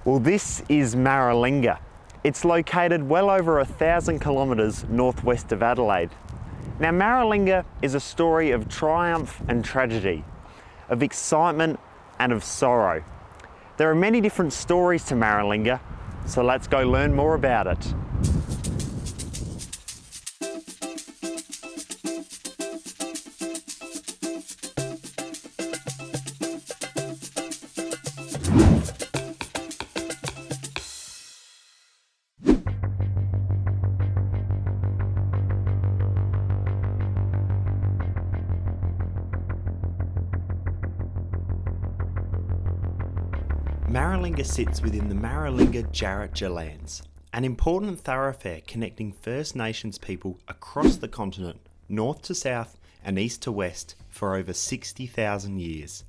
Well, this is Maralinga. It's located well over 1,000 kilometres northwest of Adelaide. Now, Maralinga is a story of triumph and tragedy, of excitement and of sorrow. There are many different stories to Maralinga, so let's go learn more about it. Maralinga sits within the Maralinga-Jarratja lands, an important thoroughfare connecting First Nations people across the continent, north to south and east to west, for over 60,000 years.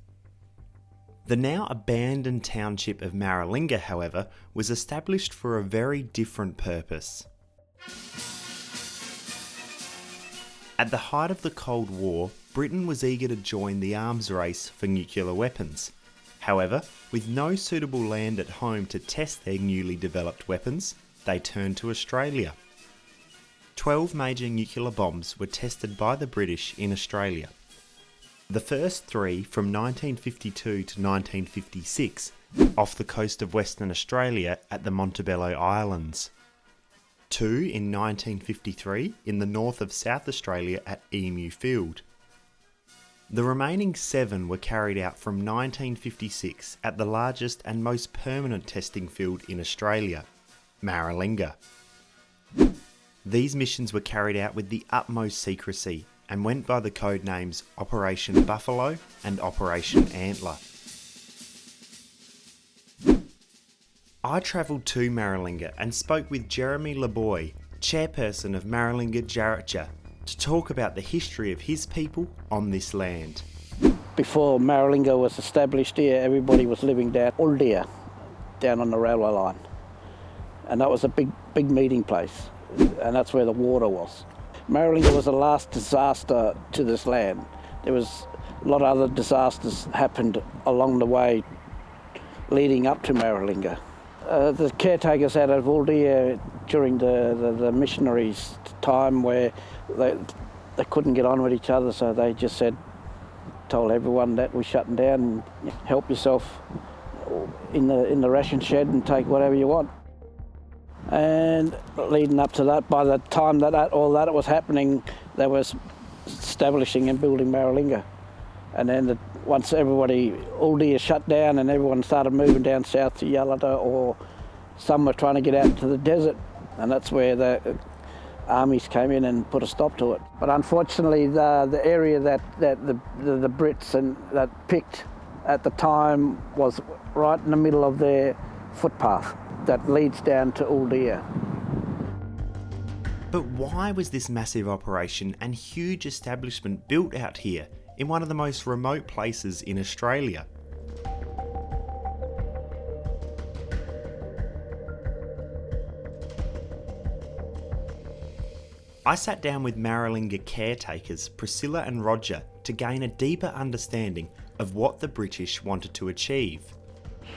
The now abandoned township of Maralinga, however, was established for a very different purpose. At the height of the Cold War, Britain was eager to join the arms race for nuclear weapons. However, with no suitable land at home to test their newly developed weapons, they turned to Australia. 12 major nuclear bombs were tested by the British in Australia. The first 3 from 1952 to 1956 off the coast of Western Australia at the Montebello Islands. 2 in 1953 in the north of South Australia at Emu Field. The remaining 7 were carried out from 1956 at the largest and most permanent testing field in Australia, Maralinga. These missions were carried out with the utmost secrecy and went by the code names Operation Buffalo and Operation Antler. I travelled to Maralinga and spoke with Jeremy LeBoy, chairperson of Maralinga-Jarratja, to talk about the history of his people on this land. Before Maralinga was established here, everybody was living down Uldea, down on the railway line. And that was a big meeting place, and that's where the water was. Maralinga was the last disaster to this land. There was a lot of other disasters happened along the way leading up to Maralinga. The caretakers out of Uldea during the missionaries' time, where they couldn't get on with each other, so they just told everyone that we're shutting down and help yourself in the ration shed and take whatever you want. And leading up to that, by the time that all that was happening, they was establishing and building Maralinga. And then once everybody, Uldea shut down and everyone started moving down south to Yalata, or some were trying to get out to the desert, and that's where the armies came in and put a stop to it. But unfortunately, the area that the Brits and that picked at the time was right in the middle of their footpath that leads down to Uldea. But why was this massive operation and huge establishment built out here, in one of the most remote places in Australia? I sat down with Maralinga caretakers Priscilla and Roger to gain a deeper understanding of what the British wanted to achieve.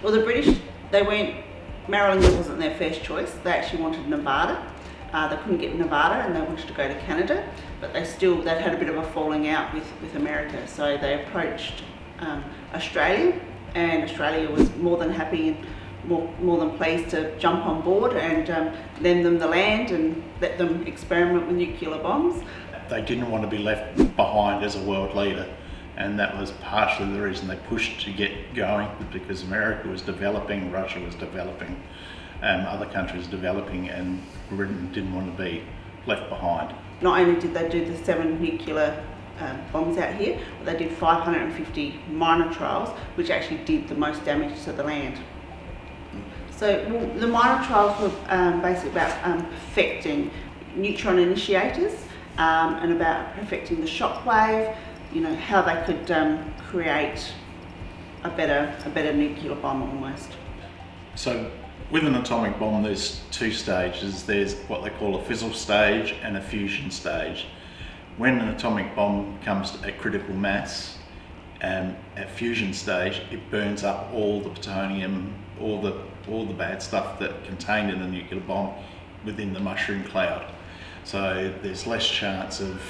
Well, the British, Maralinga wasn't their first choice. They actually wanted Nevada. They couldn't get Nevada and they wanted to go to Canada, but they'd had a bit of a falling out with America. So they approached Australia, and Australia was more than happy and more than pleased to jump on board and lend them the land and let them experiment with nuclear bombs. They didn't want to be left behind as a world leader, and that was partially the reason they pushed to get going, because America was developing, Russia was developing, other countries developing, and Britain didn't want to be left behind. Not only did they do the 7 nuclear bombs out here, but they did 550 minor trials, which actually did the most damage to the land. So the minor trials were basically about perfecting neutron initiators and about perfecting the shockwave, how they could create a better nuclear bomb almost. So with an atomic bomb, there's 2 stages. There's what they call a fissile stage and a fusion stage. When an atomic bomb comes at critical mass, at fusion stage, it burns up all the plutonium, all the bad stuff that contained in a nuclear bomb within the mushroom cloud. So there's less chance of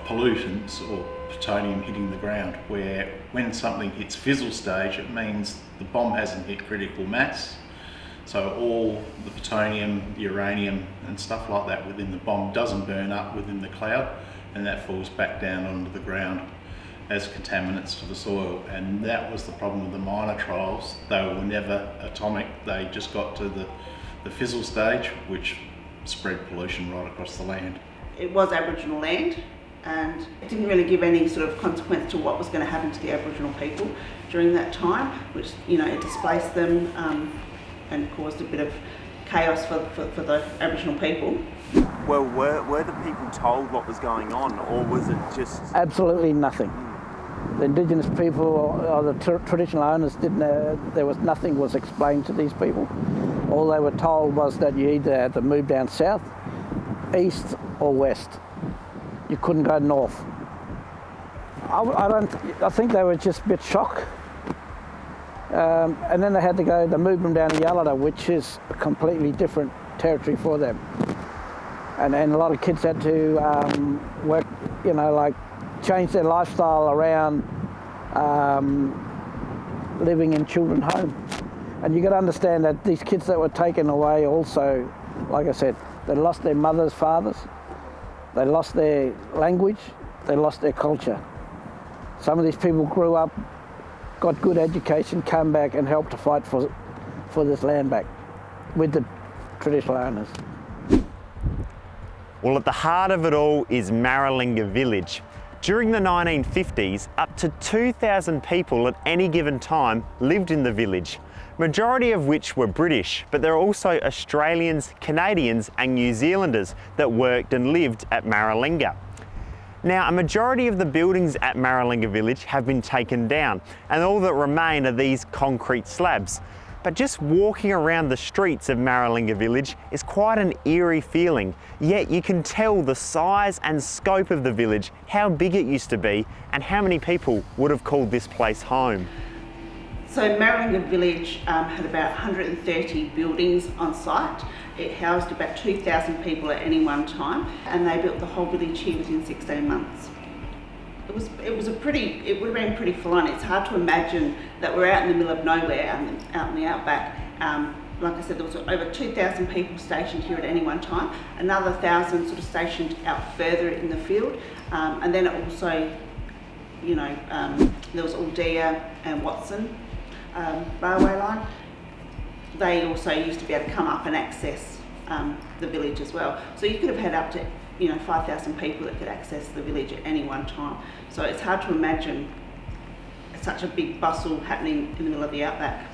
pollutants or plutonium hitting the ground, where when something hits fizzle stage, it means the bomb hasn't hit critical mass. So all the plutonium, the uranium and stuff like that within the bomb doesn't burn up within the cloud, and that falls back down onto the ground as contaminants to the soil. And that was the problem with the minor trials. They were never atomic, they just got to the fizzle stage, which spread pollution right across the land. It was Aboriginal land, and it didn't really give any sort of consequence to what was going to happen to the Aboriginal people during that time, which, you know, it displaced them and caused a bit of chaos for the Aboriginal people. Well, were the people told what was going on, or was it just... Absolutely nothing. The Indigenous people or the traditional owners didn't, there was nothing was explained to these people. All they were told was that you either had to move down south, east or west. You couldn't go north. I think they were just a bit shocked. And then they moved them down to Yalada, which is a completely different territory for them. And a lot of kids had to work, you know, like change their lifestyle around living in children's homes. And you got to understand that these kids that were taken away also, like I said, they lost their mothers, fathers, they lost their language, they lost their culture. Some of these people grew up, got good education, came back and helped to fight for this land back with the traditional owners. Well, at the heart of it all is Maralinga village. During the 1950s, up to 2,000 people at any given time lived in the village, majority of which were British, but there are also Australians, Canadians and New Zealanders that worked and lived at Maralinga. Now, a majority of the buildings at Maralinga village have been taken down, and all that remain are these concrete slabs. But just walking around the streets of Maralinga village is quite an eerie feeling, yet you can tell the size and scope of the village, how big it used to be, and how many people would have called this place home. So Maralinga village had about 130 buildings on site. It housed about 2,000 people at any one time, and they built the whole village here within 16 months. It would have been pretty full on. It's hard to imagine that we're out in the middle of nowhere, out in the outback. Like I said, there was over 2,000 people stationed here at any one time, another 1,000 sort of stationed out further in the field, and then it also, you know, there was Aldea and Watson railway line. They also used to be able to come up and access the village as well. So you could have had up to 5,000 people that could access the village at any one time. So it's hard to imagine such a big bustle happening in the middle of the outback.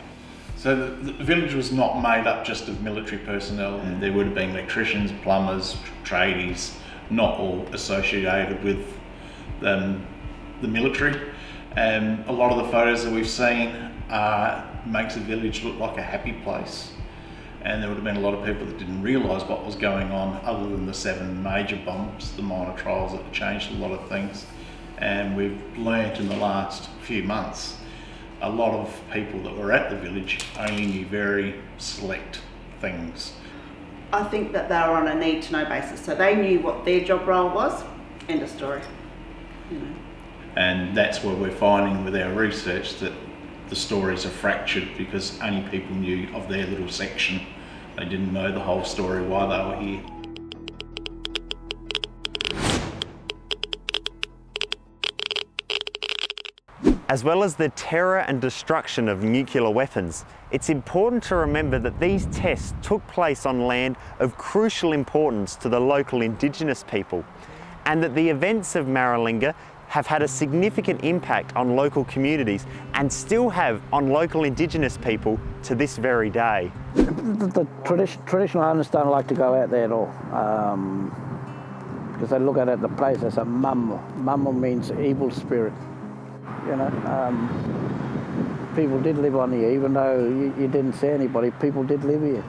So the village was not made up just of military personnel. There would have been electricians, plumbers, tradies, not all associated with the military. And a lot of the photos that we've seen makes the village look like a happy place. And there would have been a lot of people that didn't realise what was going on, other than the 7 major bombs, the minor trials that changed a lot of things. And we've learnt in the last few months, a lot of people that were at the village only knew very select things. I think that they were on a need-to-know basis, so they knew what their job role was. End of story. You know. And that's what we're finding with our research, that the stories are fractured because only people knew of their little section. They didn't know the whole story, why they were here. As well as the terror and destruction of nuclear weapons, it's important to remember that these tests took place on land of crucial importance to the local Indigenous people, and that the events of Maralinga have had a significant impact on local communities and still have on local Indigenous people to this very day. The traditional owners don't like to go out there at all because they look at it, the place as a mammo. Mammo means evil spirit. You know, people did live on here, even though you didn't see anybody, people did live here.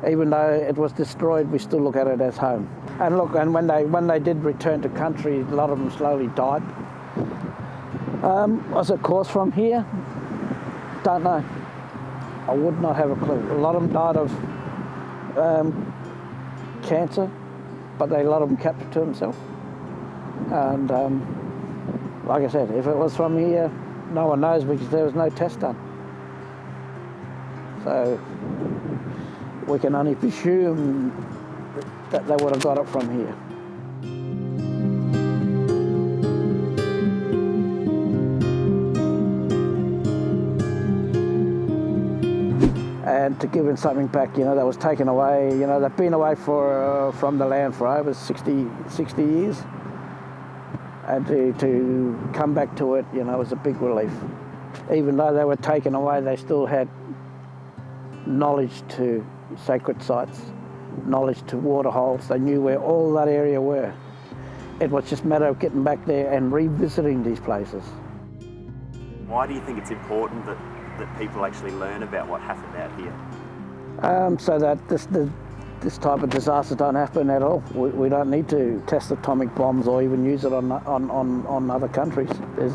Even though it was destroyed, we still look at it as home. And look, and when they did return to country, a lot of them slowly died. Was it caused from here? Don't know. I would not have a clue. A lot of them died of cancer, but a lot of them kept it to themselves. And like I said, if it was from here, no one knows because there was no test done. So we can only presume that they would have got it from here. And to give them something back, you know, that was taken away. You know, they've been away from the land for over 60 years. And to come back to it, you know, was a big relief. Even though they were taken away, they still had knowledge to sacred sites, knowledge to waterholes. They knew where all that area were. It was just a matter of getting back there and revisiting these places. Why do you think it's important that people actually learn about what happened out here? So that this type of disaster don't happen at all. We don't need to test atomic bombs or even use it on other countries.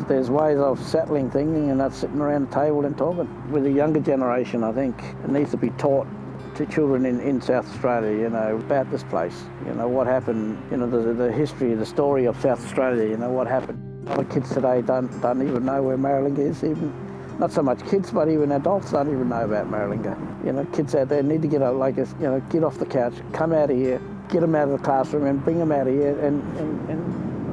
There's ways of settling things, and that's sitting around the table and talking. With the younger generation, I think it needs to be taught to children in South Australia, you know, about this place. You know, what happened, you know, the history, the story of South Australia, you know, what happened. A lot of kids today don't even know where Maralinga is, even. Not so much kids, but even adults don't even know about Maralinga. You know, kids out there need to get out, like, you know, get off the couch, come out of here, get them out of the classroom and bring them out of here and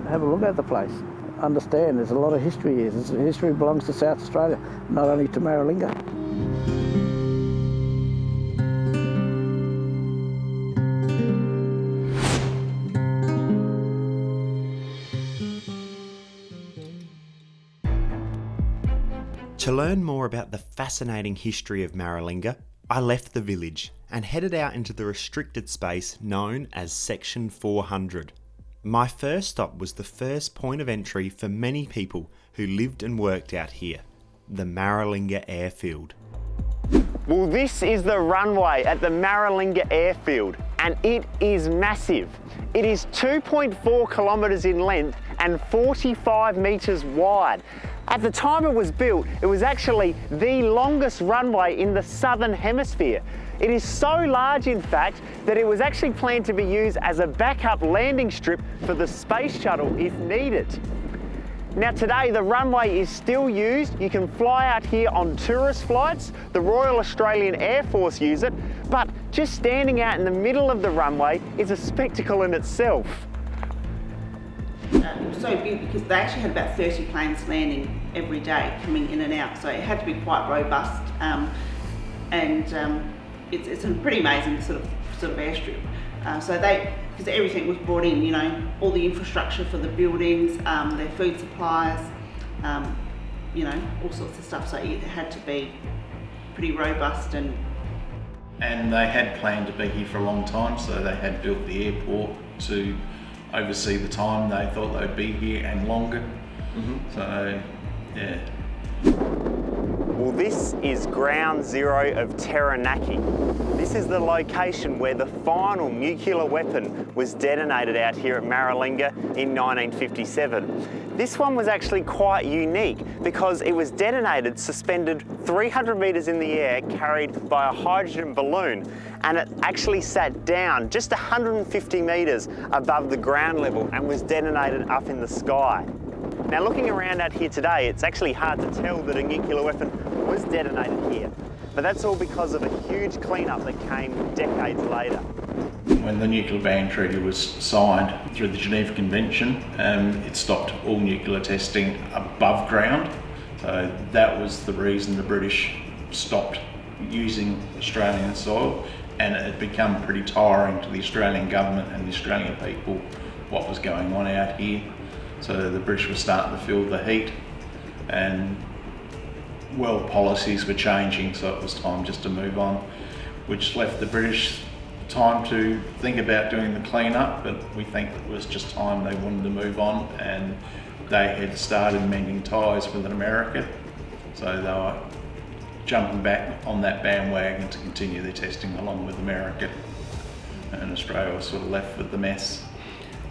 have a look at the place. Understand, there's a lot of history here. History belongs to South Australia, not only to Maralinga. To learn more about the fascinating history of Maralinga, I left the village and headed out into the restricted space known as Section 400. My first stop was the first point of entry for many people who lived and worked out here, the Maralinga airfield. Well, this is the runway at the Maralinga airfield, and it is massive. It is 2.4 kilometres in length and 45 metres wide. At the time it was built, it was actually the longest runway in the southern hemisphere. It is so large, in fact, that it was actually planned to be used as a backup landing strip for the space shuttle if needed. Now today, the runway is still used. You can fly out here on tourist flights. The Royal Australian Air Force use it, but just standing out in the middle of the runway is a spectacle in itself. It was so big because they actually had about 30 planes landing every day, coming in and out, so it had to be quite robust, it's a pretty amazing sort of airstrip. Because everything was brought in, you know, all the infrastructure for the buildings, their food supplies, you know, all sorts of stuff, so it had to be pretty robust. And they had planned to be here for a long time, so they had built the airport to oversee the time they thought they'd be here and longer. So, yeah. Well, this is ground zero of Taranaki. This is the location where the final nuclear weapon was detonated out here at Maralinga in 1957. This one was actually quite unique because it was detonated suspended 300 metres in the air, carried by a hydrogen balloon, and it actually sat down just 150 metres above the ground level and was detonated up in the sky. Now, looking around out here today, it's actually hard to tell that a nuclear weapon was detonated here, but that's all because of a huge clean-up that came decades later. When the nuclear ban treaty was signed through the Geneva Convention, it stopped all nuclear testing above ground. So that was the reason the British stopped using Australian soil, and it had become pretty tiring to the Australian government and the Australian people what was going on out here. So the British were starting to feel the heat, and world policies were changing, so it was time just to move on, which left the British time to think about doing the clean-up, but we think it was just time they wanted to move on, and they had started mending ties with America, so they were jumping back on that bandwagon to continue their testing along with America, and Australia was sort of left with the mess.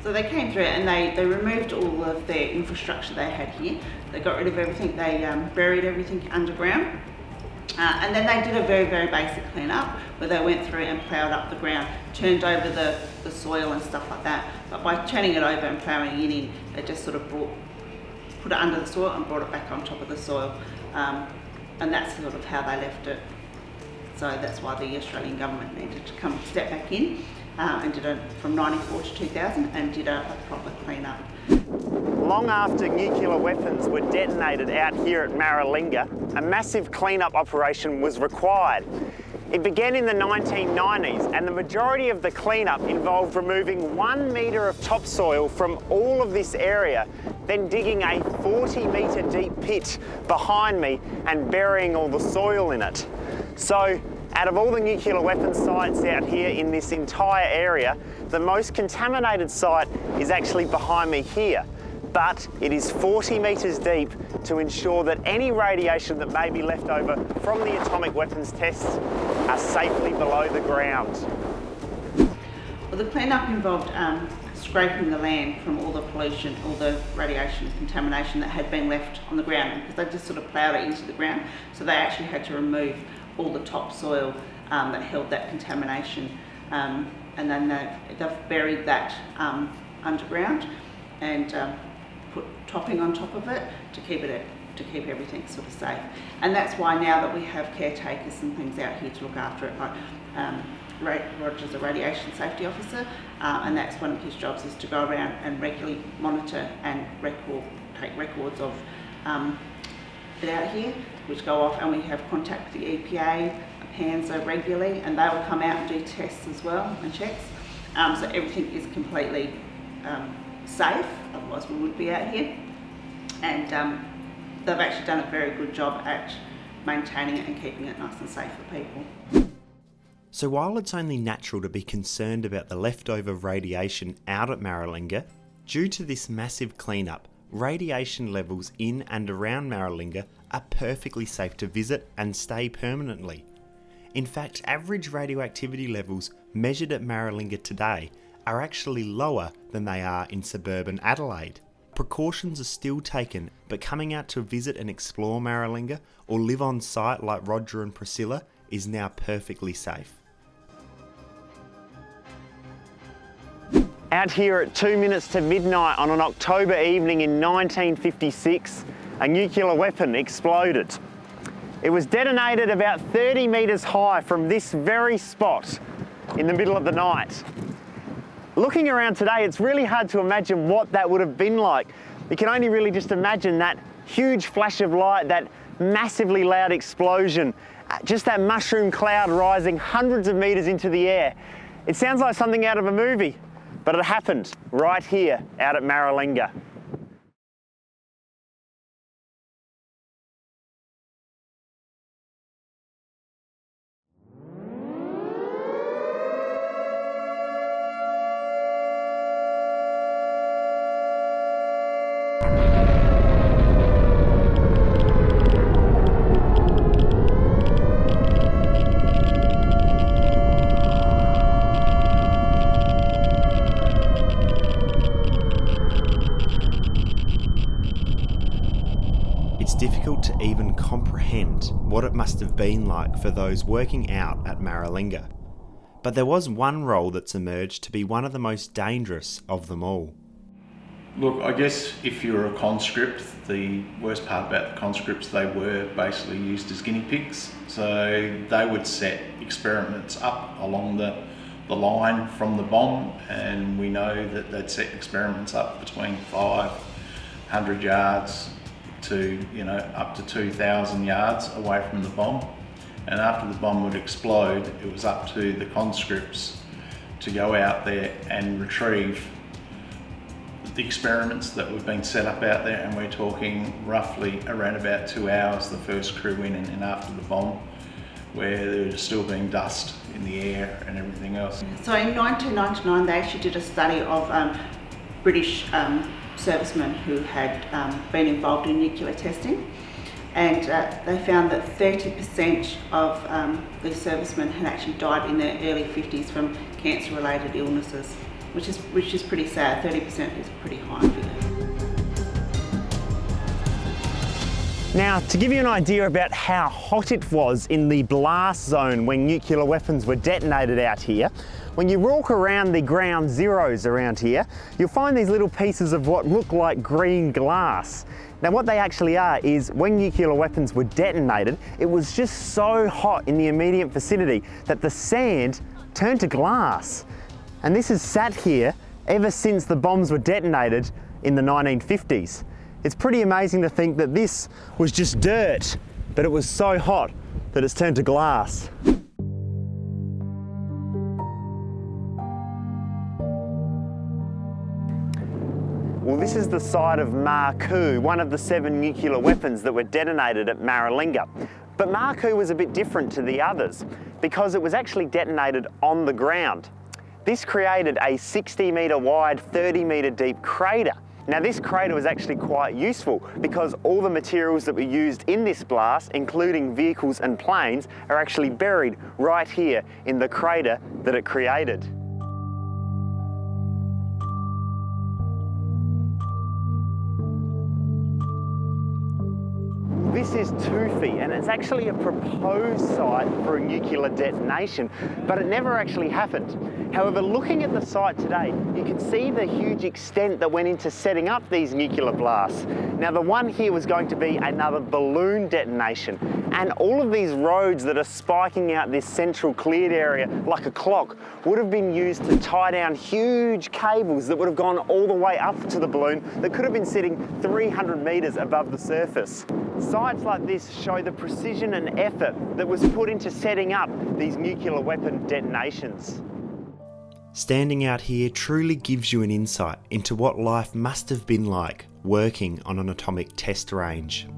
so they came through and they removed all of their infrastructure they had here. They got rid of everything, they buried everything underground. And then they did a very, very basic clean-up where they went through and ploughed up the ground, turned over the soil and stuff like that. But by turning it over and ploughing it in, they just sort of put it under the soil and brought it back on top of the soil. And that's sort of how they left it. So that's why the Australian government needed to come step back in and did it from 94 to 2000 and did a proper clean-up. Long after nuclear weapons were detonated out here at Maralinga, a massive clean-up operation was required. It began in the 1990s, and the majority of the clean-up involved removing 1 metre of topsoil from all of this area, then digging a 40-metre deep pit behind me and burying all the soil in it. So, out of all the nuclear weapons sites out here in this entire area, the most contaminated site is actually behind me here. But it is 40 metres deep to ensure that any radiation that may be left over from the atomic weapons tests are safely below the ground. Well, the clean-up involved scraping the land from all the pollution, all the radiation contamination that had been left on the ground, because they just sort of ploughed it into the ground. So they actually had to remove all the topsoil that held that contamination, and then they've buried that underground and put topping on top of it to keep everything sort of safe. And that's why now that we have caretakers and things out here to look after it, like Roger's a radiation safety officer, and that's one of his jobs, is to go around and regularly monitor and take records of it out here, which go off, and we have contact with the EPA, PANSO regularly, and they will come out and do tests as well and checks. So everything is completely safe, otherwise we would be out here. And they've actually done a very good job at maintaining it and keeping it nice and safe for people. So while it's only natural to be concerned about the leftover radiation out at Maralinga, due to this massive cleanup, radiation levels in and around Maralinga are perfectly safe to visit and stay permanently. In fact, average radioactivity levels measured at Maralinga today are actually lower than they are in suburban Adelaide. Precautions are still taken, but coming out to visit and explore Maralinga or live on site like Roger and Priscilla is now perfectly safe. Out here at 2 minutes to midnight on an October evening in 1956, a nuclear weapon exploded. It was detonated about 30 metres high from this very spot in the middle of the night. Looking around today, it's really hard to imagine what that would have been like. You can only really just imagine that huge flash of light, that massively loud explosion, just that mushroom cloud rising hundreds of metres into the air. It sounds like something out of a movie, but it happened right here out at Maralinga. It's difficult to even comprehend what it must have been like for those working out at Maralinga. But there was one role that's emerged to be one of the most dangerous of them all. Look, I guess if you're a conscript, the worst part about the conscripts, they were basically used as guinea pigs. So they would set experiments up along the line from the bomb, and we know that they'd set experiments up between 500 yards to up to 2,000 yards away from the bomb. And after the bomb would explode, it was up to the conscripts to go out there and retrieve the experiments that were being set up out there, and we're talking roughly around about 2 hours, the first crew in and after the bomb, where there was still being dust in the air and everything else. So in 1999 they actually did a study of British servicemen who had been involved in nuclear testing, and they found that 30% of these servicemen had actually died in their early 50s from cancer-related illnesses, which is pretty sad. 30% is a pretty high figure. Now, to give you an idea about how hot it was in the blast zone when nuclear weapons were detonated out here, when you walk around the ground zeros around here, you'll find these little pieces of what look like green glass. Now what they actually are is when nuclear weapons were detonated, it was just so hot in the immediate vicinity that the sand turned to glass. And this has sat here ever since the bombs were detonated in the 1950s. It's pretty amazing to think that this was just dirt, but it was so hot that it's turned to glass. Well, this is the site of Marku, one of the 7 nuclear weapons that were detonated at Maralinga. But Marku was a bit different to the others because it was actually detonated on the ground. This created a 60 metre wide, 30 metre deep crater. Now this crater was actually quite useful because all the materials that were used in this blast, including vehicles and planes, are actually buried right here in the crater that it created. This is Tufi, and it's actually a proposed site for a nuclear detonation, but it never actually happened. However, looking at the site today, you can see the huge extent that went into setting up these nuclear blasts. Now, the one here was going to be another balloon detonation, and all of these roads that are spiking out this central cleared area like a clock would have been used to tie down huge cables that would have gone all the way up to the balloon that could have been sitting 300 metres above the surface. Sites like this show the precision and effort that was put into setting up these nuclear weapon detonations. Standing out here truly gives you an insight into what life must have been like working on an atomic test range.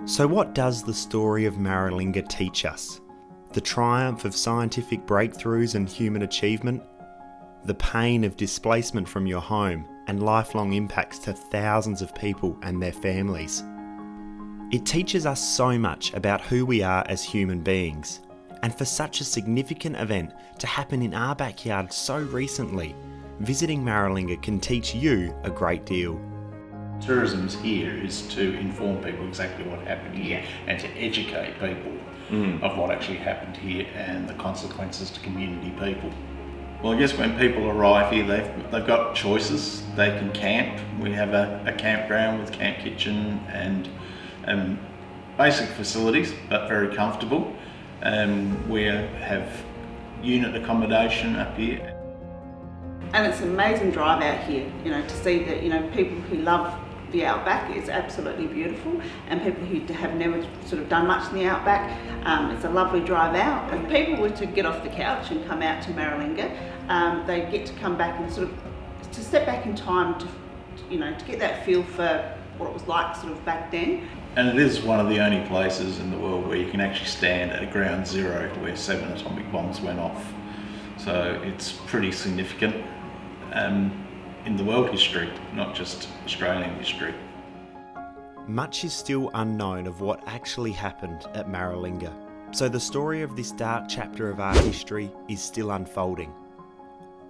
So what does the story of Maralinga teach us? The triumph of scientific breakthroughs and human achievement? The pain of displacement from your home and lifelong impacts to thousands of people and their families? It teaches us so much about who we are as human beings, and for such a significant event to happen in our backyard so recently, visiting Maralinga can teach you a great deal. Tourism's here is to inform people exactly what happened here and to educate people of what actually happened here and the consequences to community people. Well, I guess when people arrive here, they've got choices. They can camp. We have a campground with camp kitchen and basic facilities, but very comfortable. We have unit accommodation up here. And it's an amazing drive out here, to see that, people who love the outback, it's absolutely beautiful, and people who have never sort of done much in the outback, it's a lovely drive out. If people were to get off the couch and come out to Maralinga, they get to come back and sort of to step back in time to get that feel for what it was like sort of back then. And it is one of the only places in the world where you can actually stand at ground zero where 7 atomic bombs went off. So it's pretty significant in the world history, not just Australian history. Much is still unknown of what actually happened at Maralinga, so the story of this dark chapter of our history is still unfolding.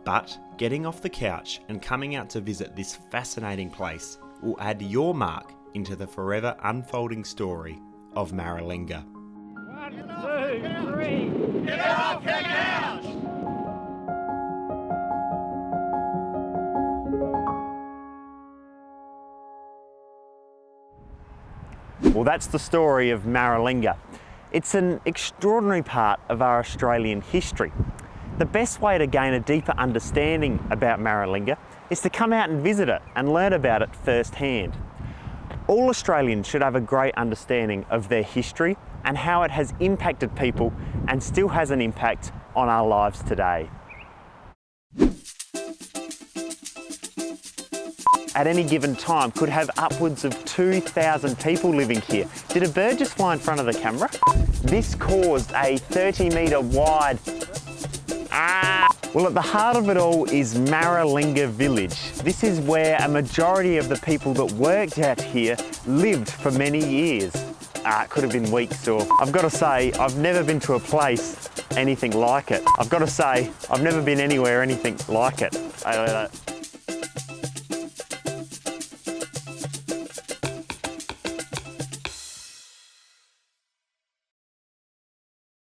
But getting off the couch and coming out to visit this fascinating place will add your mark into the forever unfolding story of Maralinga. 1, 2, 3, get off the couch! Well, that's the story of Maralinga. It's an extraordinary part of our Australian history. The best way to gain a deeper understanding about Maralinga is to come out and visit it and learn about it firsthand. All Australians should have a great understanding of their history and how it has impacted people and still has an impact on our lives today. At any given time could have upwards of 2,000 people living here. Did a bird just fly in front of the camera? This caused a 30 metre wide Well, at the heart of it all is Maralinga village. This is where a majority of the people that worked out here lived for many years. It could have been weeks, or I've got to say, I've never been to a place anything like it. I've got to say, I've never been anywhere anything like it.